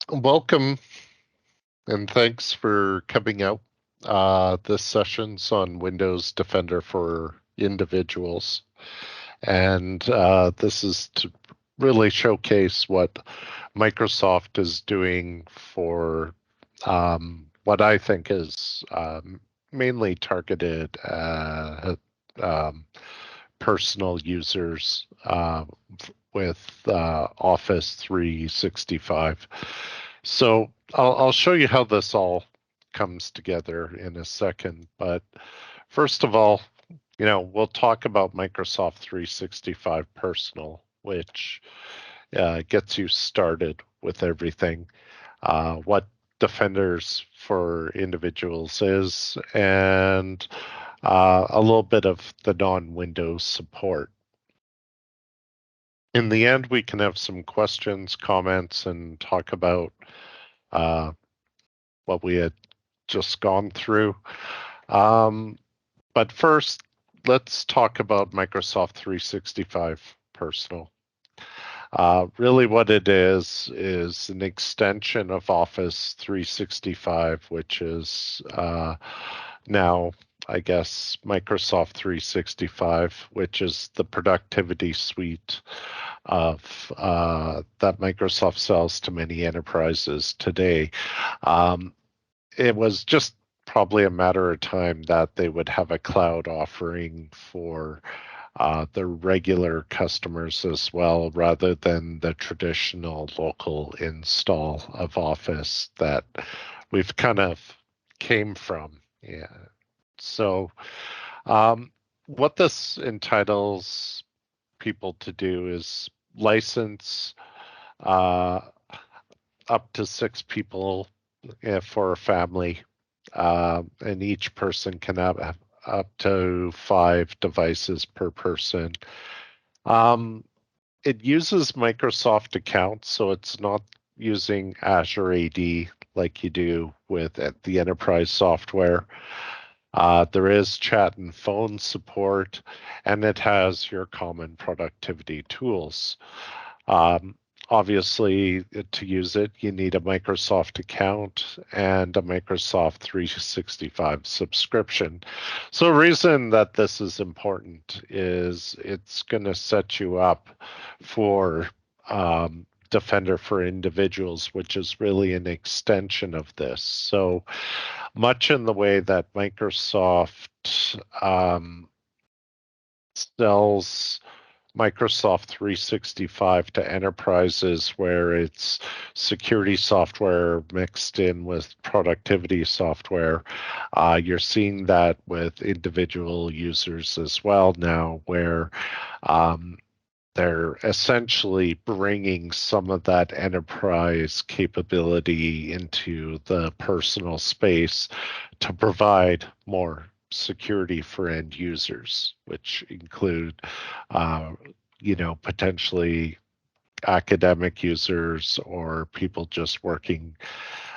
Welcome and thanks for coming out. This session's on Windows Defender for individuals. And this is to really showcase what Microsoft is doing for what I think is mainly targeted um, personal users with Office 365. So I'll show you how this all comes together in a second. But first of all, we'll talk about Microsoft 365 Personal, which gets you started with everything, what Defenders for Individuals is, and a little bit of the non-Windows support. In the end, we can have some questions, comments, and talk about what we had just gone through. But first, let's talk about Microsoft 365 Personal. Really what it is an extension of Office 365, which is now, I guess, Microsoft 365, which is the productivity suite of that Microsoft sells to many enterprises today. It was just probably a matter of time that they would have a cloud offering for the regular customers as well, rather than the traditional local install of Office that we've kind of came from. Yeah. So what this entitles people to do is license uh, up to 6 people for a family, and each person can have up to 5 devices per person. It uses Microsoft accounts, so it's not using Azure AD like you do with the enterprise software. There is chat and phone support, and it has your common productivity tools. Um, Obviously, to use it, you need a Microsoft account and a Microsoft 365 subscription. So the reason that this is important is it's going to set you up for Defender for Individuals, which is really an extension of this. So much in the way that Microsoft sells Microsoft 365 to enterprises, where it's security software mixed in with productivity software. You're seeing that with individual users as well now, where they're essentially bringing some of that enterprise capability into the personal space to provide more security for end users, which include, potentially academic users or people just working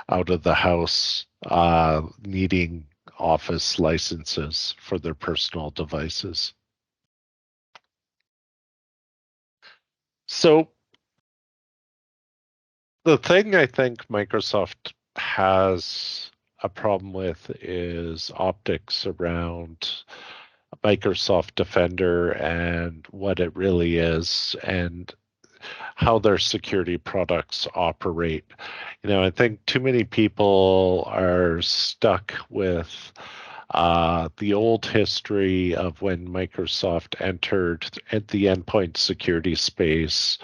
out of the house, needing Office licenses for their personal devices. So the thing I think Microsoft has a problem with is optics around Microsoft Defender and what it really is and how their security products operate. I think too many people are stuck with the old history of when Microsoft entered at the endpoint security space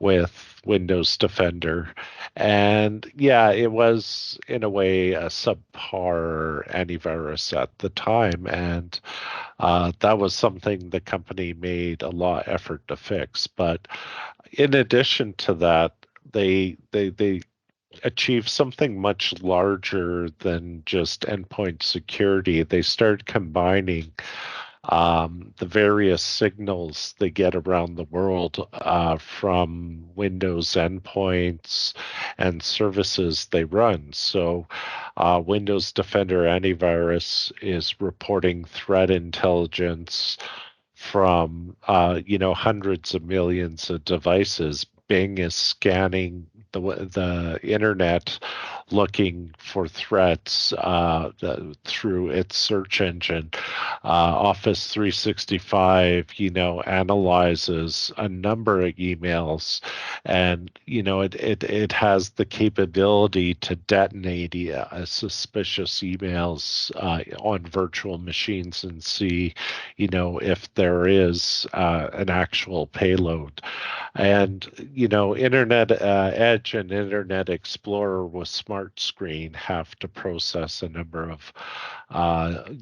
with Windows Defender. And yeah, it was in a way a subpar antivirus at the time. And that was something the company made a lot of effort to fix. But in addition to that, they achieve something much larger than just endpoint security. They start combining the various signals they get around the world from Windows endpoints and services they run. So Windows Defender Antivirus is reporting threat intelligence from hundreds of millions of devices Bing is scanning the internet, looking for threats through its search engine. Office 365, analyzes a number of emails, and it has the capability to detonate suspicious emails on virtual machines and see, if there is an actual payload. And, Internet Edge and Internet Explorer with Smart Screen have to process a number of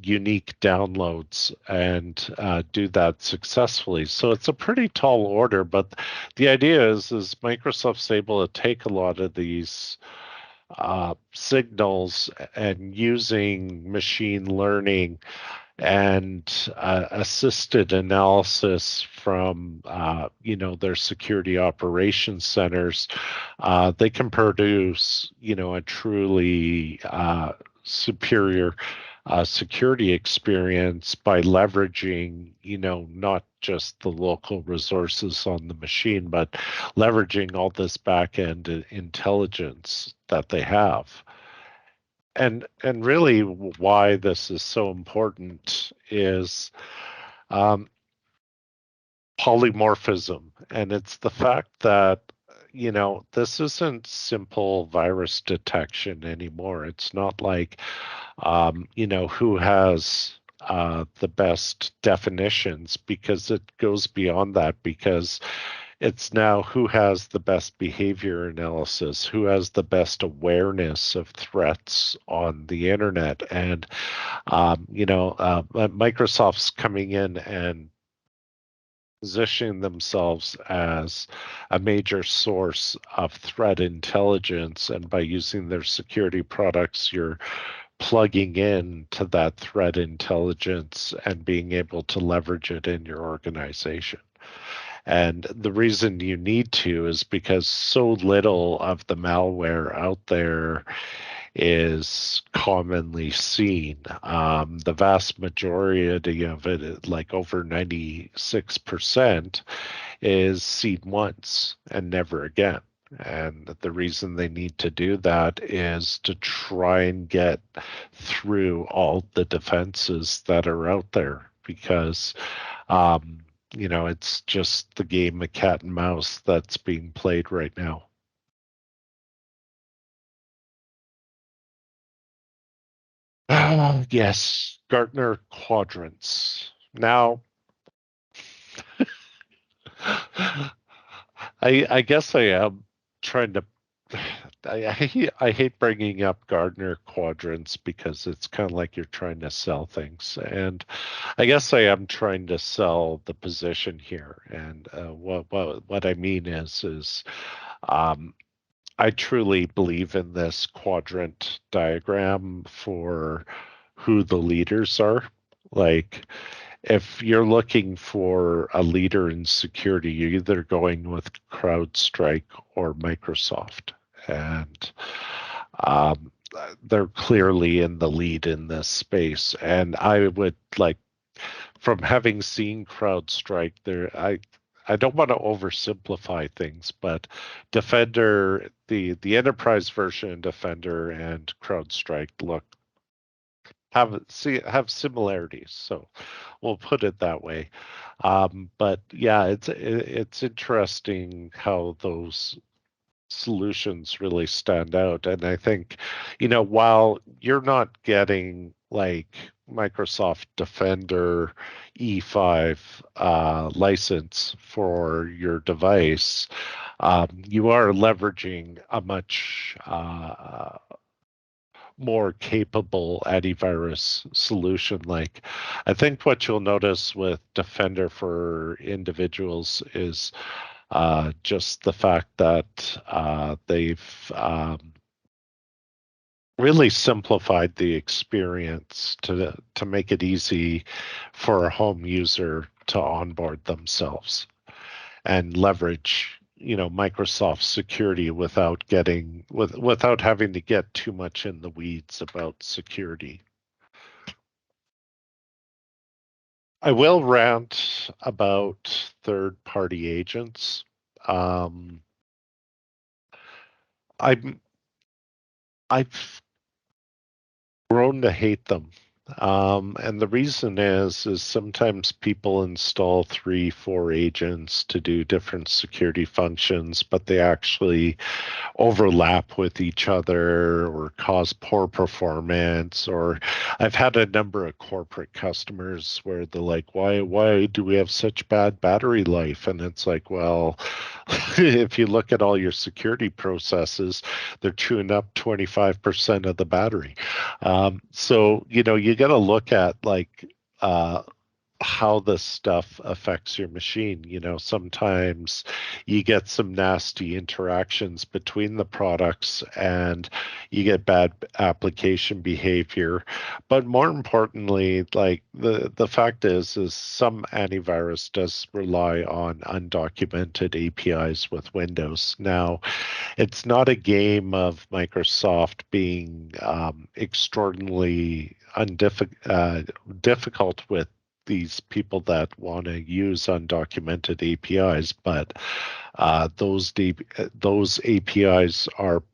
unique downloads and do that successfully. So it's a pretty tall order, but the idea is Microsoft's able to take a lot of these signals and using machine learning and assisted analysis from their security operations centers. They can produce a truly superior security experience by leveraging not just the local resources on the machine, but leveraging all this back end intelligence that they have. And really why this is so important is um, polymorphism, and it's the fact that this isn't simple virus detection anymore. It's not like who has the best definitions, because it goes beyond that, because it's now who has the best behavior analysis, who has the best awareness of threats on the internet. And, Microsoft's coming in and positioning themselves as a major source of threat intelligence. And by using their security products, you're plugging in to that threat intelligence and being able to leverage it in your organization. And the reason you need to is because so little of the malware out there is commonly seen. The vast majority of it, like over 96%, is seen once and never again. And the reason they need to do that is to try and get through all the defenses that are out there, because um, it's just the game of cat and mouse that's being played right now. Yes, Gartner Quadrants. Now, I guess I am trying to. I hate bringing up Gartner Quadrants because it's kind of like you're trying to sell things, and I guess I am trying to sell the position here. And what I mean is um, I truly believe in this quadrant diagram for who the leaders are. Like, if you're looking for a leader in security, you're either going with CrowdStrike or Microsoft. And um, they're clearly in the lead in this space. And I would like, from having seen CrowdStrike, I don't want to oversimplify things, but Defender, the enterprise version of Defender and CrowdStrike have similarities. So we'll put it that way. But yeah, it's interesting how those solutions really stand out. And I think, while you're not getting like Microsoft Defender E5 license for your device, you are leveraging a much more capable antivirus solution. Like, I think what you'll notice with Defender for individuals is just the fact that they've really simplified the experience to make it easy for a home user to onboard themselves and leverage Microsoft security without having to get too much in the weeds about security. I will rant about third party agents. Um, I've grown to hate them. And the reason is sometimes people install 3, 4 agents to do different security functions, but they actually overlap with each other or cause poor performance. Or I've had a number of corporate customers where they're like, why do we have such bad battery life? And it's like, well, if you look at all your security processes, they're chewing up 25% of the battery. So, you got to look at like, uh, how this stuff affects your machine. Sometimes you get some nasty interactions between the products and you get bad application behavior. But more importantly, like the fact is some antivirus does rely on undocumented APIs with Windows. Now, it's not a game of Microsoft being extraordinarily difficult with these people that want to use undocumented APIs, but those APIs are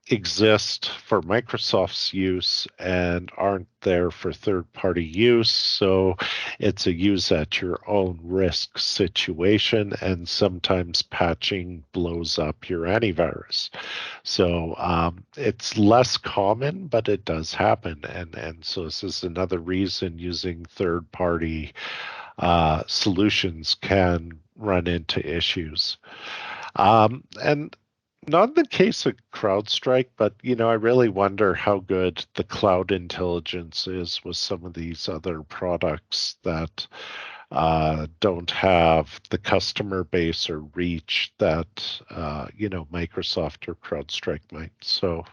exist for Microsoft's use and aren't there for third-party use. So it's a use at your own risk situation, and sometimes patching blows up your antivirus. So it's less common, but it does happen. And so this is another reason using third-party solutions can run into issues. And not in the case of CrowdStrike, but I really wonder how good the cloud intelligence is with some of these other products that don't have the customer base or reach that Microsoft or CrowdStrike might. So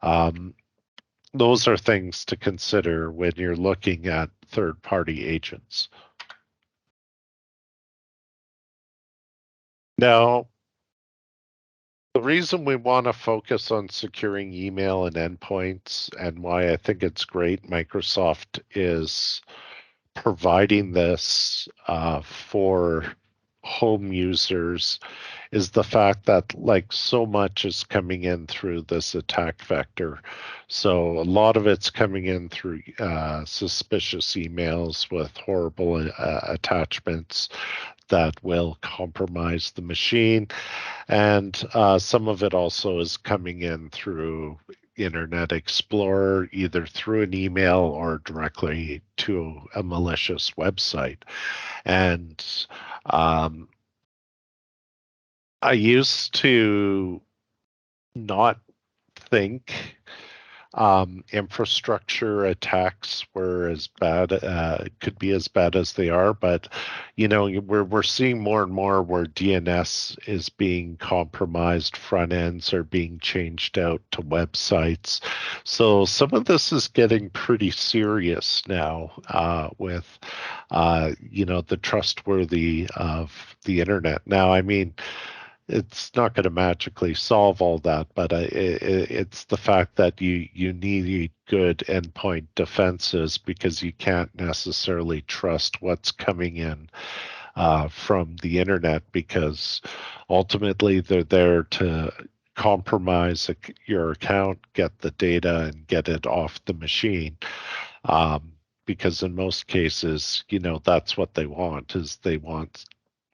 um, those are things to consider when you're looking at third-party agents. Now, the reason we want to focus on securing email and endpoints, and why I think it's great Microsoft is providing this for home users, is the fact that like so much is coming in through this attack vector. So a lot of it's coming in through suspicious emails with horrible attachments that will compromise the machine. And some of it also is coming in through Internet Explorer, either through an email or directly to a malicious website. And um, I used to not think infrastructure attacks were as bad, could be as bad as they are, but we're seeing more and more where DNS is being compromised, front ends are being changed out to websites. So some of this is getting pretty serious now with the trustworthy of the internet. Now, I mean, it's not going to magically solve all that, but it's the fact that you need good endpoint defenses because you can't necessarily trust what's coming in from the internet, because ultimately they're there to compromise your account, get the data, and get it off the machine. Because in most cases, that's what they want, is they want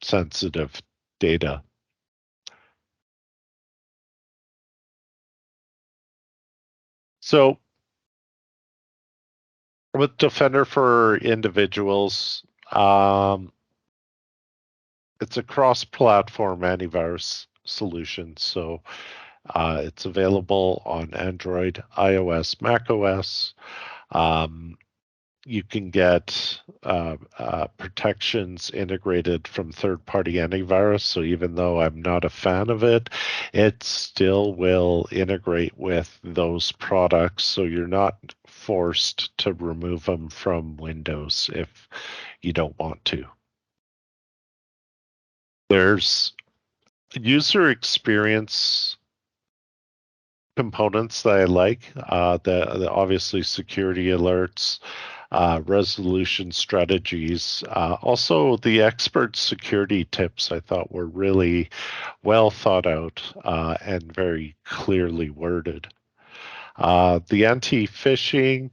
sensitive data. So with Defender for individuals, it's a cross-platform antivirus solution. So it's available on Android, iOS, macOS. Um, you can get protections integrated from third-party antivirus. So even though I'm not a fan of it, it still will integrate with those products. So you're not forced to remove them from Windows if you don't want to. There's user experience components that I like. The obviously security alerts. resolution strategies. Also, the expert security tips I thought were really well thought out and very clearly worded. The anti-phishing,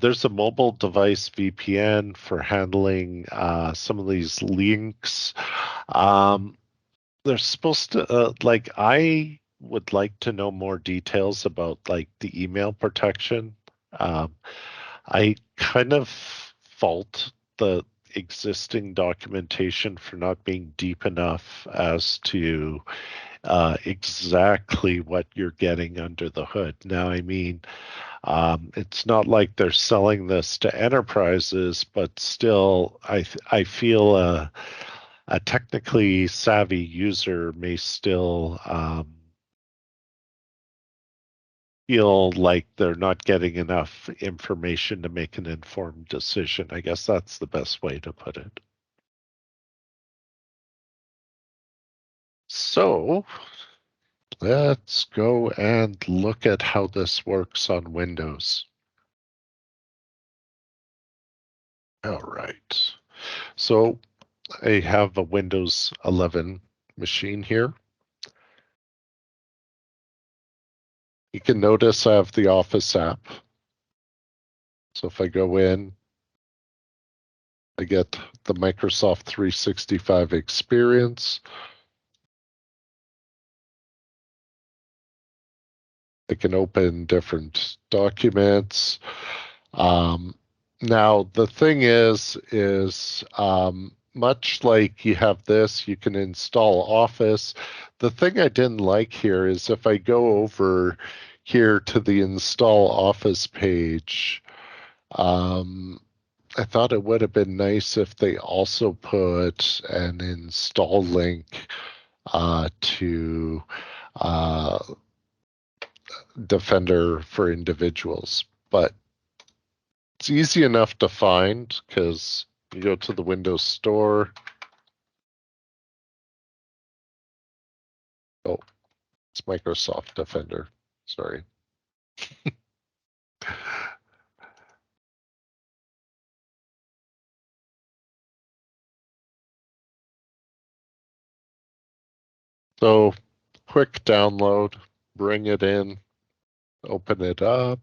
there's a mobile device VPN for handling some of these links. Um, they're supposed to, I would like to know more details about like the email protection. Um, I kind of fault the existing documentation for not being deep enough as to exactly what you're getting under the hood. Now, I mean, it's not like they're selling this to enterprises, but still, I feel a technically savvy user may still feel like they're not getting enough information to make an informed decision. I guess that's the best way to put it. So let's go and look at how this works on Windows. All right. So I have a Windows 11 machine here. You can notice I have the Office app. So if I go in, I get the Microsoft 365 experience. I can open different documents. Um, Now the thing is much like you have this, you can install Office. The thing I didn't like here is if I go over here to the install Office page, um, I thought it would have been nice if they also put an install link to uh, Defender for individuals, but it's easy enough to find because you go to the Windows Store. Oh, it's Microsoft Defender. Sorry. So quick download, bring it in, open it up.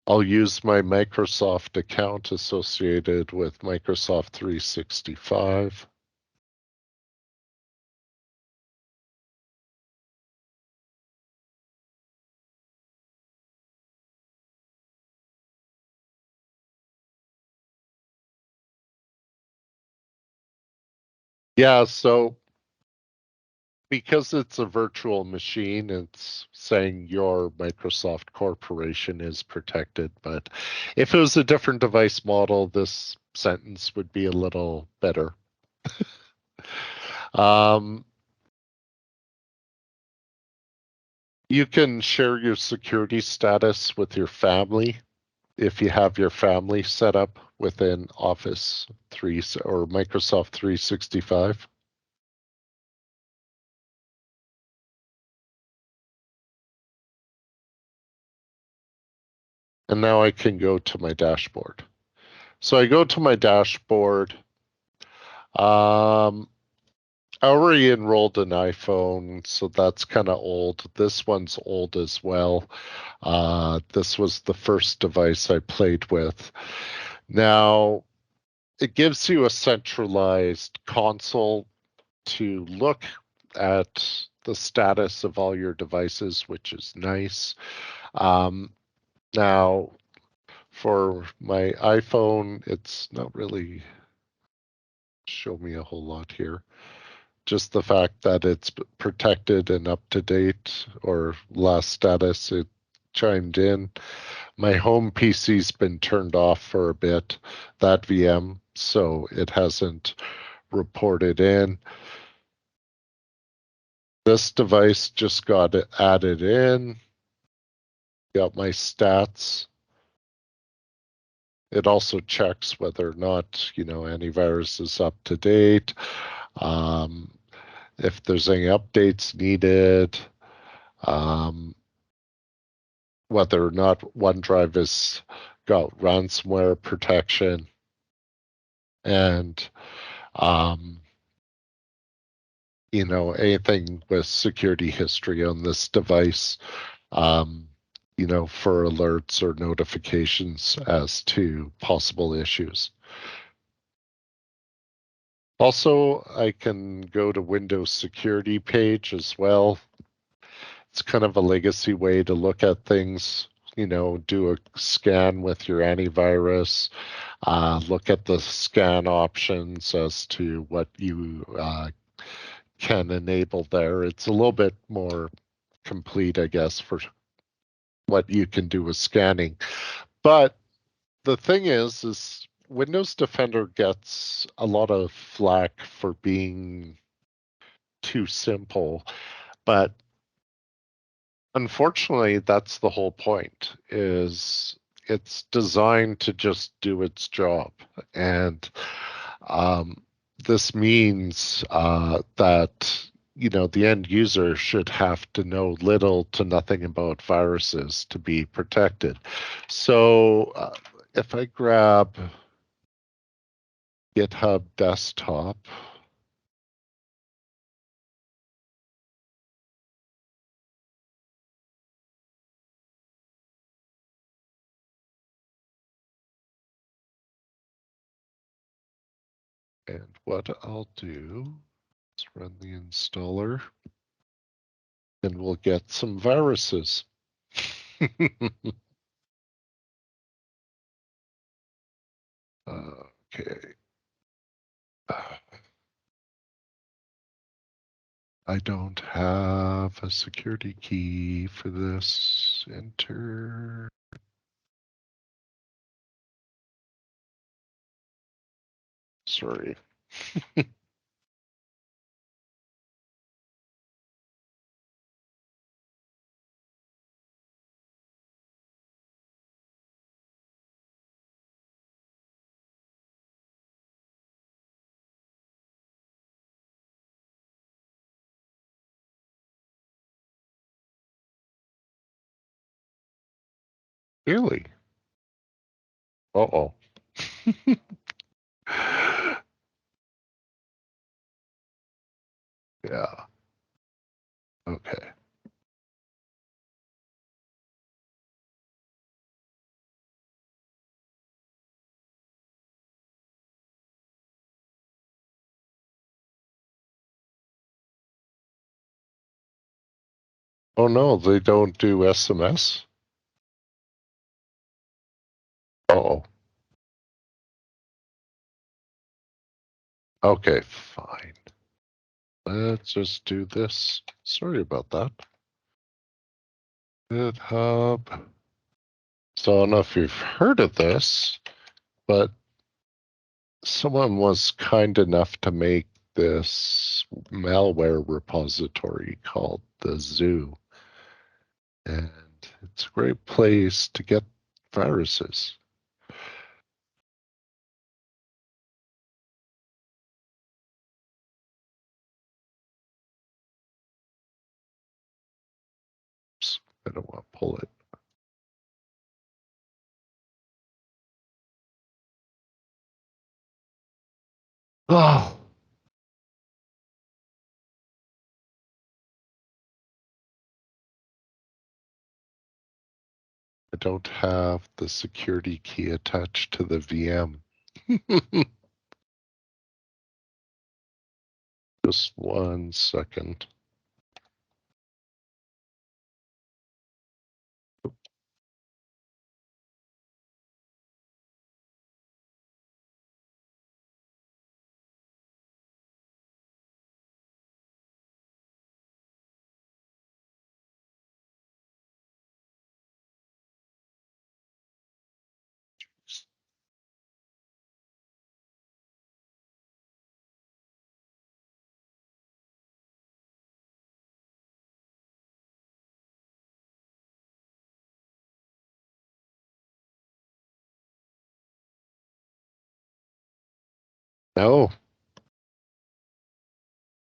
I'll use my Microsoft account associated with Microsoft 365. Yeah, so because it's a virtual machine, it's saying your Microsoft Corporation is protected. But if it was a different device model, this sentence would be a little better. Um, you can share your security status with your family if you have your family set up within Office 3 or Microsoft 365. And now I can go to my dashboard. So I go to my dashboard. Um, I already enrolled an iPhone, so that's kind of old. This one's old as well. This was the first device I played with. Now, it gives you a centralized console to look at the status of all your devices, which is nice. Now, for my iPhone, it's not really show me a whole lot here. Just the fact that it's protected and up to date or last status, it chimed in. My home PC's been turned off for a bit, that VM, so it hasn't reported in. This device just got added in, got my stats. It also checks whether or not, antivirus is up to date. Um, if there's any updates needed. Um, whether or not OneDrive has got ransomware protection, and um, anything with security history on this device, um, for alerts or notifications as to possible issues. Also, I can go to Windows security page as well. It's kind of a legacy way to look at things. Do a scan with your antivirus, look at the scan options as to what you can enable there. It's a little bit more complete, I guess, for what you can do with scanning. But the thing is Windows Defender gets a lot of flack for being too simple, but unfortunately, that's the whole point. Is it's designed to just do its job, and um, this means that the end user should have to know little to nothing about viruses to be protected. So if I grab GitHub desktop, and what I'll do is run the installer, and we'll get some viruses. Okay. I don't have a security key for this. Enter. Sorry. Really? Uh-oh. Yeah. Okay. Oh no, they don't do SMS? Uh-oh. Okay, fine. Let's just do this. Sorry about that. GitHub. So I don't know if you've heard of this, but someone was kind enough to make this malware repository called the Zoo. And it's a great place to get viruses. Oops, I don't want to pull it. Oh, I don't have the security key attached to the VM. Just 1 second. No.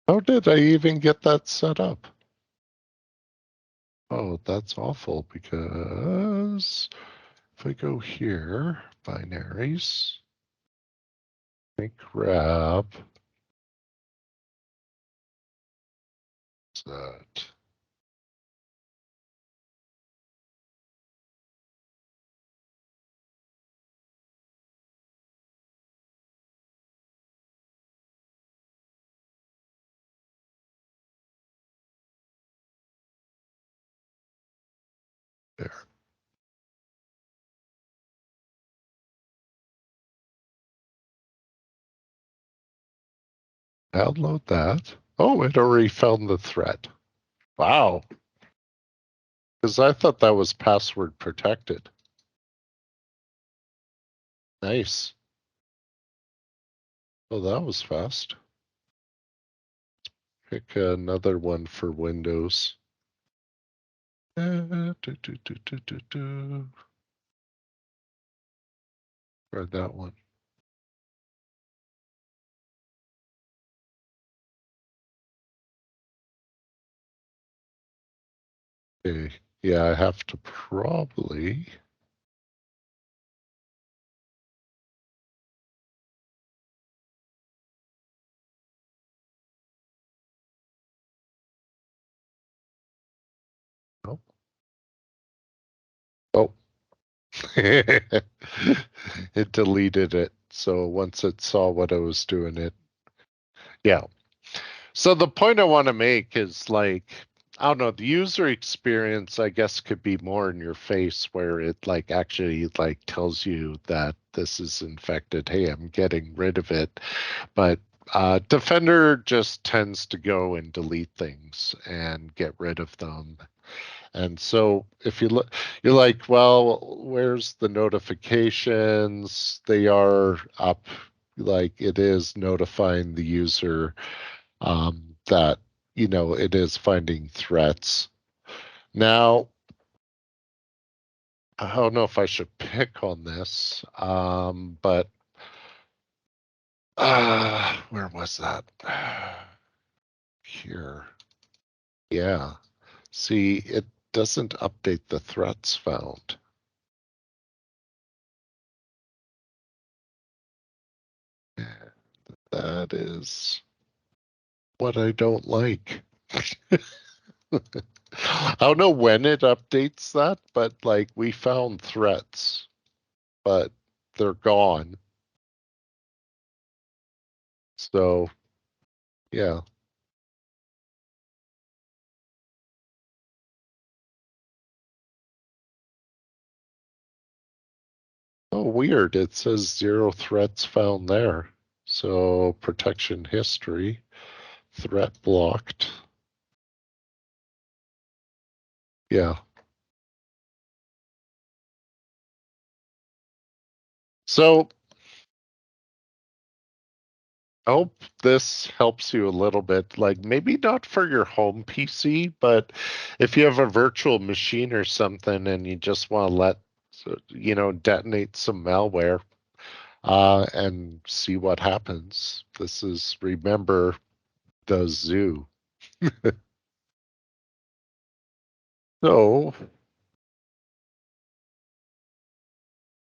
How did I even get that set up? Oh, that's awful because if I go here, binaries, I grab that. There. Download that. Oh, it already found the threat. Wow. Because I thought that was password protected. Nice. Oh, that was fast. Pick another one for Windows. Try that one. Okay. Yeah, I have to probably. Oh. Oh. It deleted it. So once it saw what I was doing, it. Yeah. So the point I want to make is like, I don't know, the user experience, I guess, could be more in your face where it like actually like tells you that this is infected. Hey, I'm getting rid of it. But Defender just tends to go and delete things and get rid of them. And so if you look, you're like, well, where's the notifications? They are up, like it is notifying the user that, it is finding threats. Now, I don't know if I should pick on this, but where was that? Here. Yeah. See, it doesn't update the threats found. That is what I don't like. I don't know when it updates that, but like we found threats, but they're gone. So, yeah. Oh, weird. It says zero threats found there. So, protection history, threat blocked. Yeah. So, I hope this helps you a little bit. Like maybe not for your home PC, but if you have a virtual machine or something and you just want to detonate some malware and see what happens. This is, remember, the zoo. So,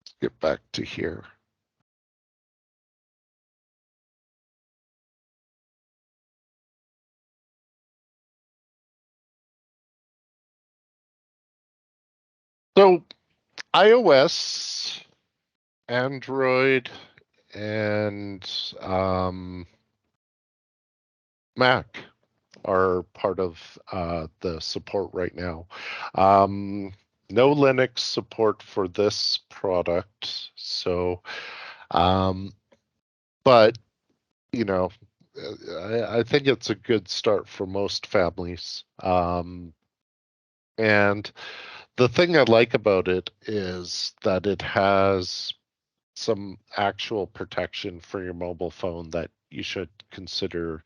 let's get back to here. So, iOS, Android, and Mac are part of the support right now. Um, no Linux support for this product. So, um, but, you know, I think it's a good start for most families. And the thing I like about it is that it has some actual protection for your mobile phone that you should consider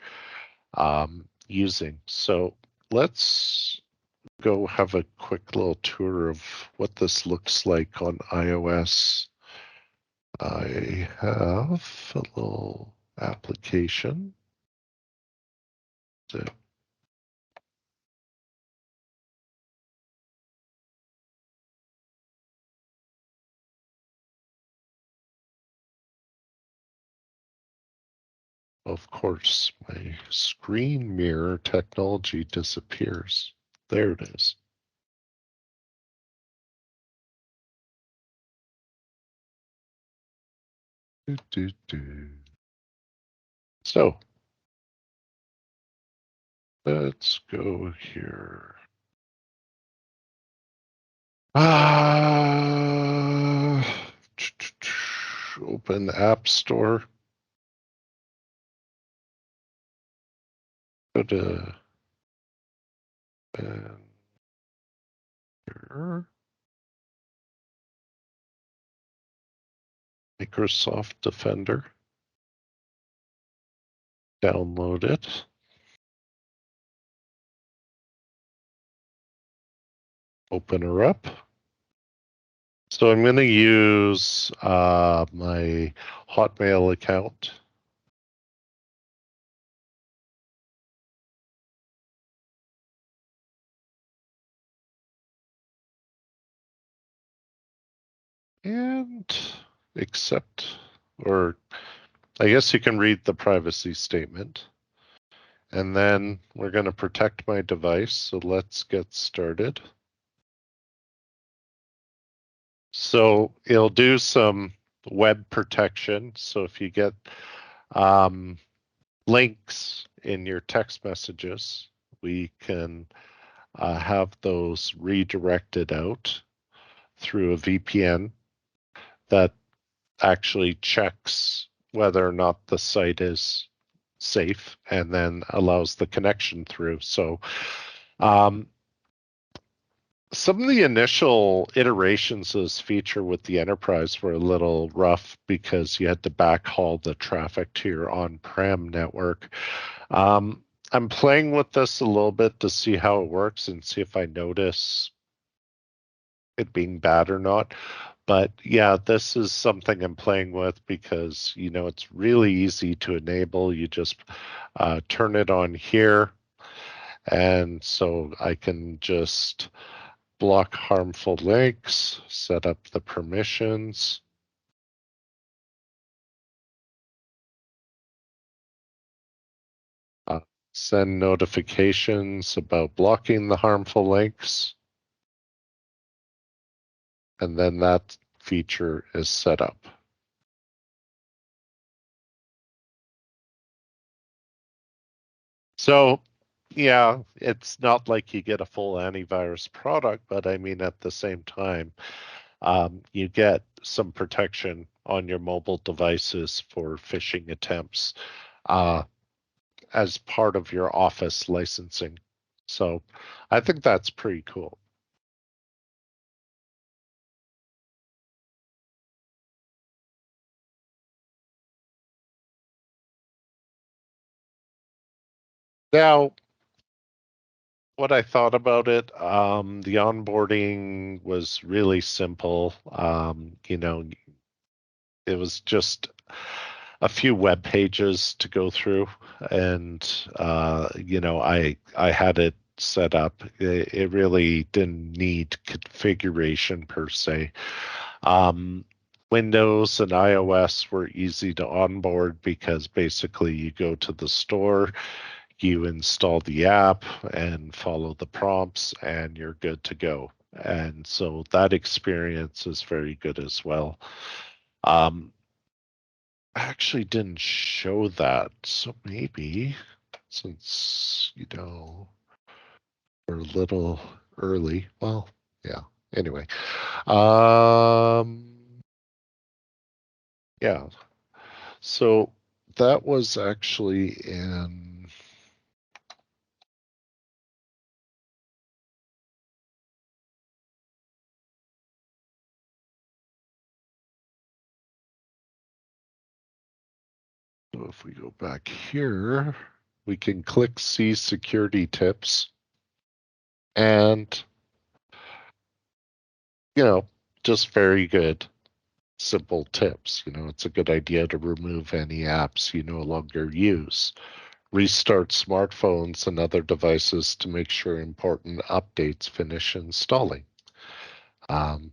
using. So let's go have a quick little tour of what this looks like on iOS. I have a little application. So Of course, my screen mirror technology disappears. There it is. So let's go here. Open App Store. Go to Microsoft Defender. Download it. Open her up. So I'm going to use my Hotmail account. And accept, or I guess you can read the privacy statement. And then we're going to protect my device. So let's get started. So it'll do some web protection. So if you get links in your text messages, we can have those redirected out through a VPN that actually checks whether or not the site is safe and then allows the connection through. So some of the initial iterations of this feature with the enterprise were a little rough because you had to backhaul the traffic to your on-prem network. I'm playing with this a little bit to see how it works and see if I notice it being bad or not. But yeah, this is something I'm playing with because, you know, it's really easy to enable. You just turn it on here. And so I can just block harmful links, set up the permissions. Send notifications about blocking the harmful links. And then that feature is set up. So, yeah, it's not like you get a full antivirus product, but I mean, at the same time, you get some protection on your mobile devices for phishing attempts as part of your Office licensing. So I think that's pretty cool. Now, what I thought about it, the onboarding was really simple. You know, it was just a few web pages to go through, and you know, I had it set up. It really didn't need configuration per se. Um, Windows and iOS were easy to onboard because basically you go to the store, you install the app and follow the prompts, and you're good to go. And so that experience is very good as well. I actually didn't show that, so maybe since, you know, we're a little early. Well, yeah. Anyway, yeah. So that was actually in. So if we go back here, we can click see security tips and, you know, just very good, simple tips. You know, it's a good idea to remove any apps you no longer use. Restart smartphones and other devices to make sure important updates finish installing. Um,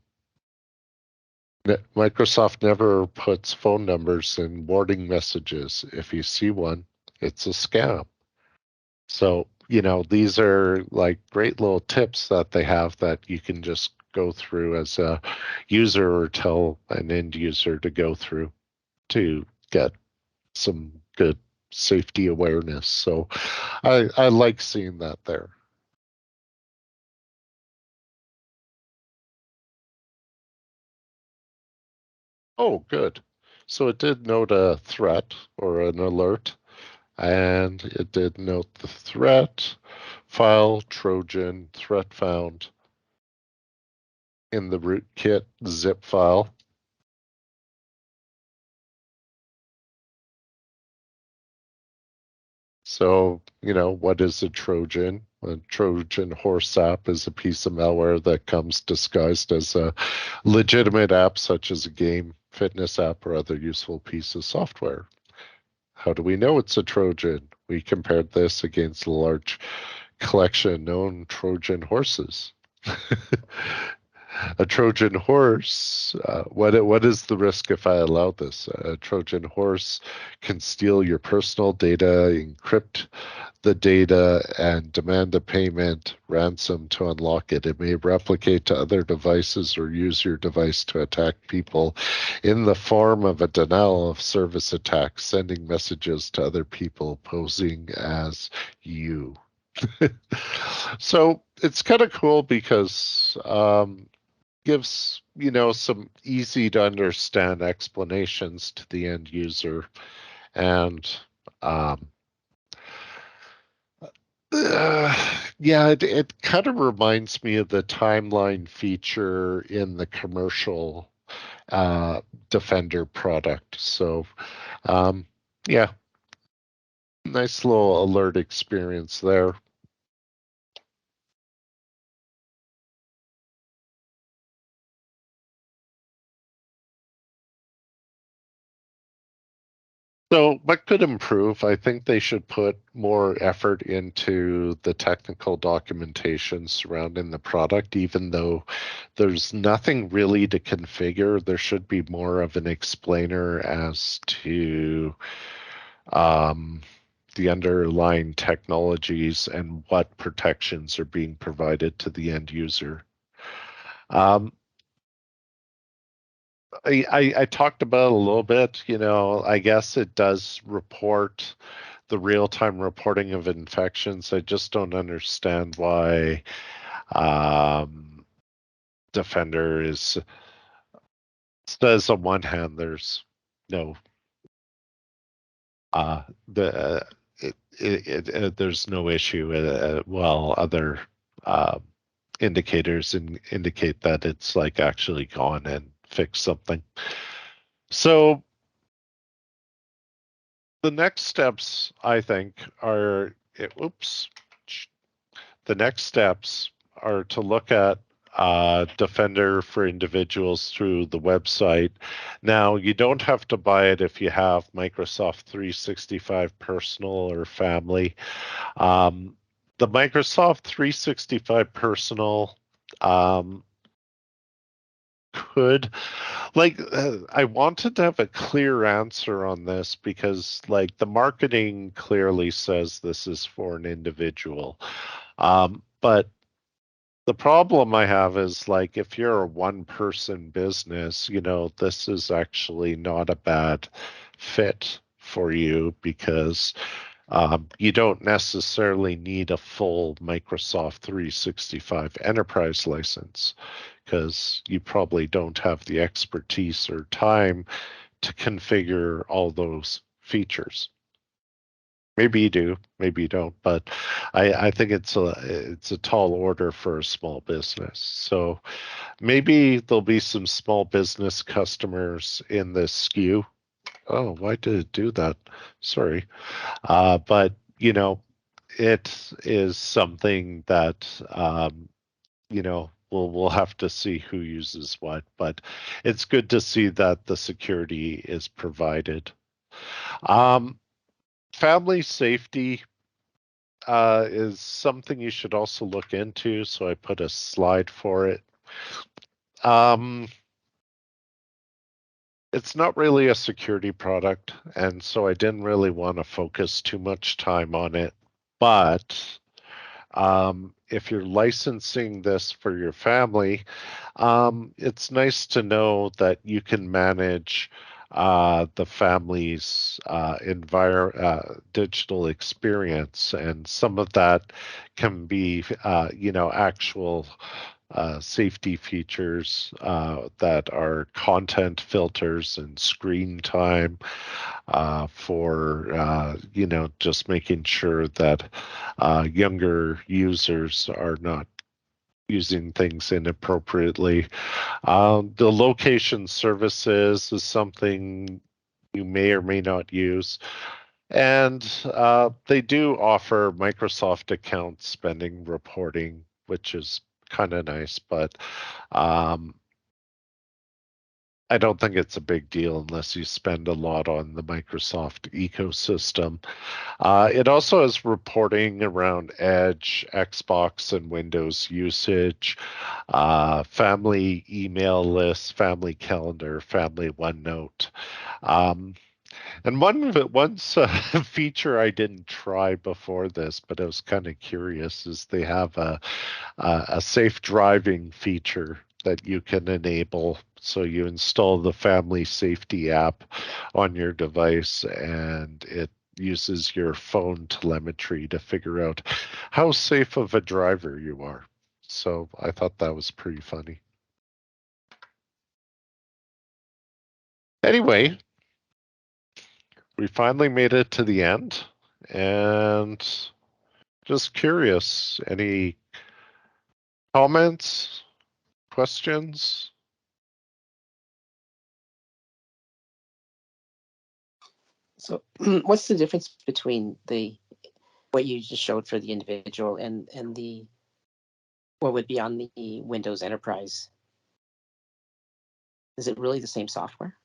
Microsoft never puts phone numbers in warning messages. If you see one, it's a scam. So, these are like great little tips that they have that you can just go through as a user or tell an end user to go through to get some good safety awareness. So I like seeing that there. Oh, good. So it did note a threat or an alert, and it did note the threat, file, Trojan, threat found in the rootkit zip file. So, what is a Trojan? A Trojan horse app is a piece of malware that comes disguised as a legitimate app, such as a game, fitness app, or other useful piece of software. How do we know it's a Trojan? We compared this against a large collection of known Trojan horses. A Trojan horse, what is the risk if I allow this? A Trojan horse can steal your personal data, encrypt the data, and demand a payment ransom to unlock it. It may replicate to other devices or use your device to attack people in the form of a denial of service attack, sending messages to other people posing as you. So it's kind of cool because gives some easy to understand explanations to the end user, and um, yeah, it kind of reminds me of the timeline feature in the commercial uh, Defender product. So um, yeah, nice little alert experience there. So, what could improve? I think they should put more effort into the technical documentation surrounding the product, even though there's nothing really to configure. There should be more of an explainer as to um, the underlying technologies and what protections are being provided to the end user. Um, I talked about it a little bit. I guess it does report the real-time reporting of infections. I just don't understand why Defender is says on one hand there's no the there's no issue, while other uh, indicators indicate that it's like actually gone and fixed something. So the next steps, I think, are oops. The next steps are to look at Defender for individuals through the website. Now, you don't have to buy it if you have Microsoft 365 Personal or Family. Um, the Microsoft 365 Personal um, could I wanted to have a clear answer on this because the marketing clearly says this is for an individual, but the problem I have is if you're a one person business, this is actually not a bad fit for you because you don't necessarily need a full Microsoft 365 enterprise license because you probably don't have the expertise or time to configure all those features. Maybe you do, maybe you don't, but I think it's a tall order for a small business. So maybe there'll be some small business customers in this SKU. Oh, why did it do that? Sorry. But it is something that we'll have to see who uses what. But it's good to see that the security is provided. Um, Family safety is something you should also look into. So I put a slide for it. Um, It's not really a security product, and so I didn't really want to focus too much time on it. But if you're licensing this for your family, it's nice to know that you can manage the family's digital experience, and some of that can be, actual safety features that are content filters and screen time for just making sure that younger users are not using things inappropriately. The location services is something you may or may not use. And they do offer Microsoft account spending reporting, which is kind of nice, but um, I don't think it's a big deal unless you spend a lot on the Microsoft ecosystem. It also has reporting around Edge, Xbox, and Windows usage, family email lists, family calendar, family OneNote. Um, and one feature I didn't try before this, but I was kind of curious, is they have a safe driving feature that you can enable. So you install the family safety app on your device, and it uses your phone telemetry to figure out how safe of a driver you are. So I thought that was pretty funny. Anyway, we finally made it to the end, and just curious, any comments, questions? So what's the difference between what you just showed for the individual and the what would be on the Windows Enterprise? Is it really the same software?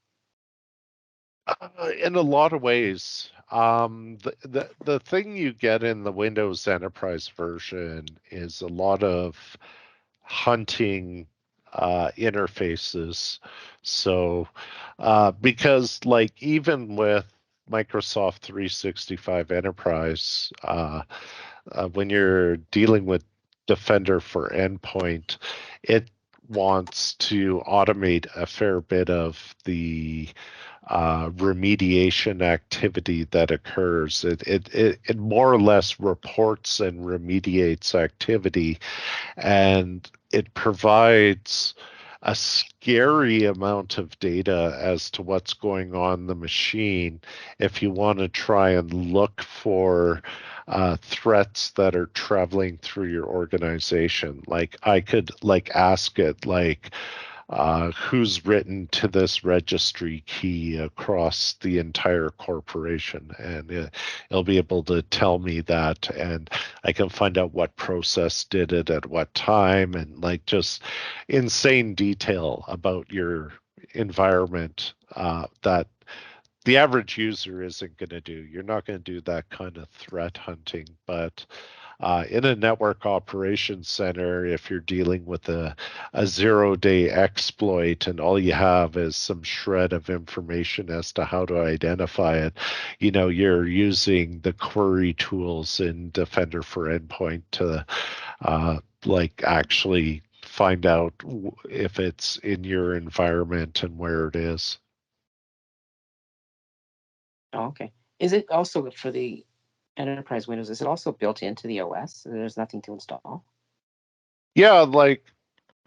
In a lot of ways, the thing you get in the Windows Enterprise version is a lot of hunting interfaces. So, because like even with Microsoft 365 Enterprise, when you're dealing with Defender for Endpoint, it wants to automate a fair bit of the remediation activity that occurs. It more or less reports and remediates activity, and it provides a scary amount of data as to what's going on the machine if you want to try and look for threats that are traveling through your organization. Like I could like ask it like who's written to this registry key across the entire corporation, and it'll be able to tell me that, and I can find out what process did it at what time, and like just insane detail about your environment that the average user isn't going to do. You're not going to do that kind of threat hunting, but in a network operations center, if you're dealing with a 0-day exploit and all you have is some shred of information as to how to identify it, you're using the query tools in Defender for Endpoint to like actually find out if it's in your environment and where it is. Oh, okay. Is it also for the Enterprise Windows? Is it also built into the OS? There's nothing to install. Yeah, like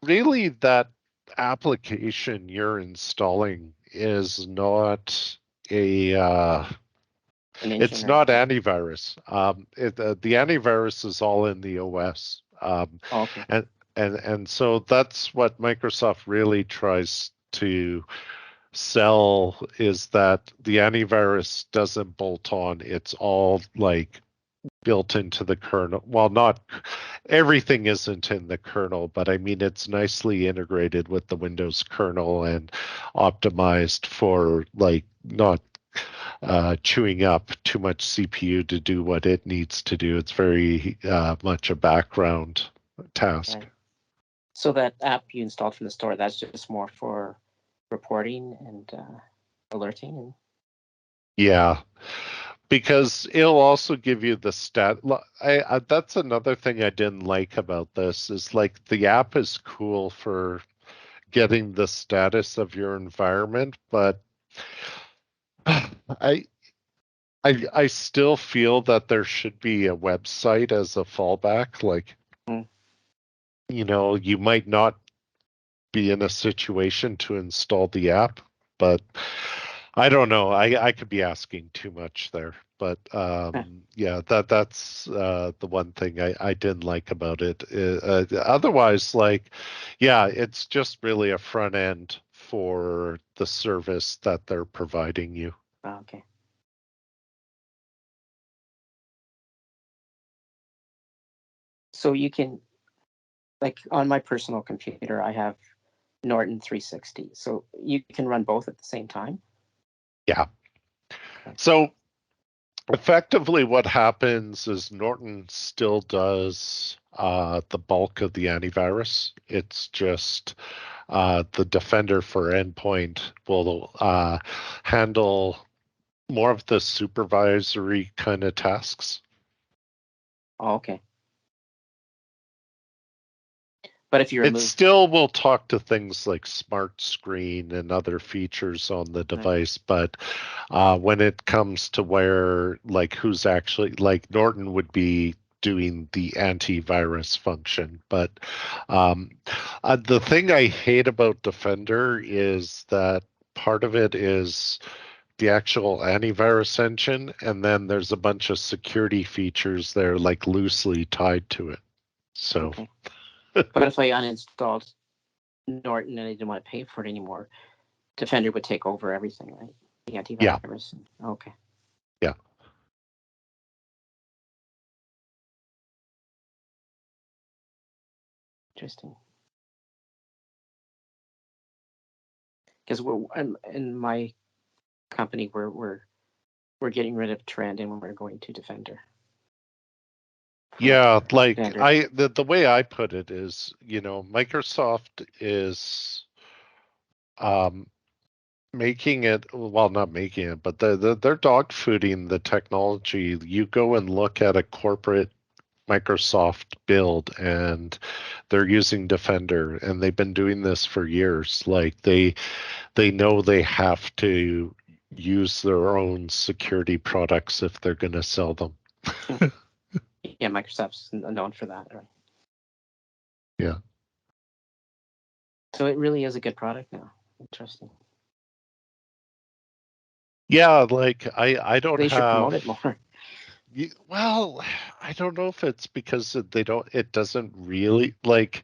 really that application you're installing is not a An engine it's or not anything? antivirus. The antivirus is all in the OS. Oh, okay. And so that's what Microsoft really tries to sell, is that the antivirus doesn't bolt on. It's all like built into the kernel. Well, not everything isn't in the kernel, but I mean, it's nicely integrated with the Windows kernel and optimized for like not chewing up too much CPU to do what it needs to do. It's very much a background task. Right. So that app you installed from the store, that's just more for reporting and alerting and Yeah, because it'll also give you the stat. That's another thing I didn't like about this is like the app is cool for getting the status of your environment, but I I still feel that there should be a website as a fallback. Like, mm, you might not be in a situation to install the app, but I don't know. I could be asking too much there. But eh, yeah, that's the one thing I didn't like about it. Otherwise, like, yeah, it's just really a front end for the service that they're providing you. okay. So you can, like on my personal computer, I have Norton 360. So you can run both at the same time. Yeah. Okay. So effectively, what happens is Norton still does the bulk of the antivirus. It's just the Defender for Endpoint will handle more of the supervisory kind of tasks. Oh, okay. But if you It remove, still will talk to things like Smart Screen and other features on the right, device, but when it comes to where, like, who's actually, like, Norton would be doing the antivirus function. But um, the thing I hate about Defender is that part of it is the actual antivirus engine, and then there's a bunch of security features there, like, loosely tied to it. So, okay. But if I uninstalled Norton and I didn't want to pay for it anymore, Defender would take over everything, right? The yeah, antivirus. Okay, yeah. interesting. Because we're in my company, we're getting rid of Trend and we're going to Defender for Yeah, like standard. the way I put it is, Microsoft is um making it, well, not making it, but they're dog fooding the technology. You go and look at a corporate Microsoft build and they're using Defender, and they've been doing this for years. Like they know they have to use their own security products if they're going to sell them. Yeah, Microsoft's known for that, right? Yeah. So it really is a good product now. Interesting. Yeah, like I don't They should promote have. it more. Well, I don't know if it's because it doesn't really, like,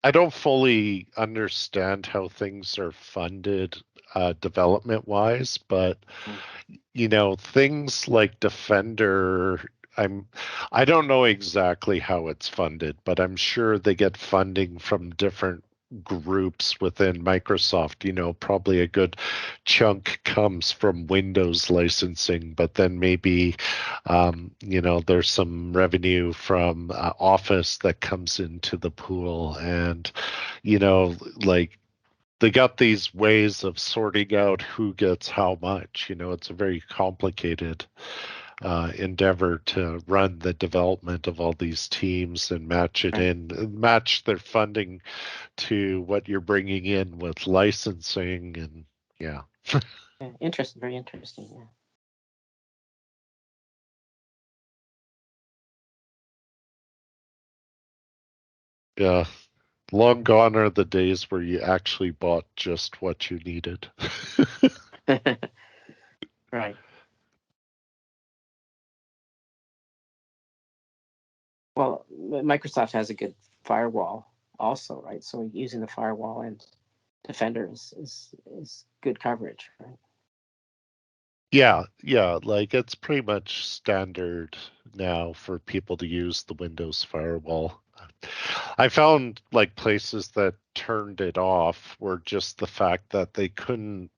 I don't fully understand how things are funded development wise, but Mm, things like Defender, I'm I don't know exactly how it's funded, but I'm sure they get funding from different groups within Microsoft. Probably a good chunk comes from Windows licensing, but then maybe there's some revenue from Office that comes into the pool, and like they got these ways of sorting out who gets how much. It's a very complicated endeavor to run the development of all these teams and right. match their funding to what you're bringing in with licensing. And yeah, Yeah, interesting. Very interesting. Yeah. yeah. Long gone are the days where you actually bought just what you needed. Right. Well, Microsoft has a good firewall also, right? So using the firewall and Defender is good coverage, right? Yeah, yeah, like it's pretty much standard now for people to use the Windows firewall. I found like places that turned it off were just the fact that they couldn't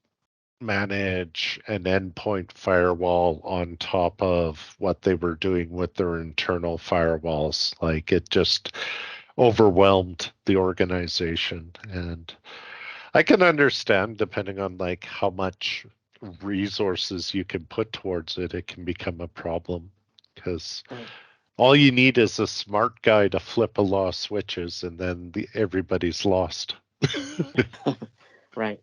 manage an endpoint firewall on top of what they were doing with their internal firewalls. Like it just overwhelmed the organization. And I can understand, depending on like how much resources you can put towards it, it can become a problem because Right. all you need is a smart guy to flip a lot of switches, and then everybody's lost. Right.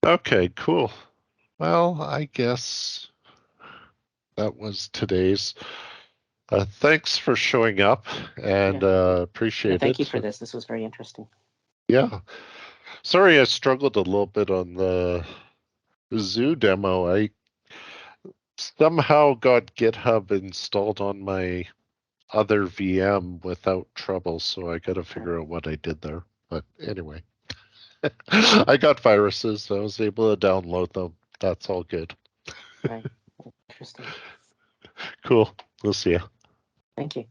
Okay, cool. Well, I guess that was today's. Thanks for showing up, and Yeah. Yeah. appreciate Thank you it. for this. This was very interesting. Yeah. Sorry, I struggled a little bit on the zoo demo. I somehow got GitHub installed on my other VM without trouble, so I got to Right. figure out what I did there. But anyway, I got viruses. So I was able to download them. That's all good. Right. Interesting. Cool. We'll see you. Thank you.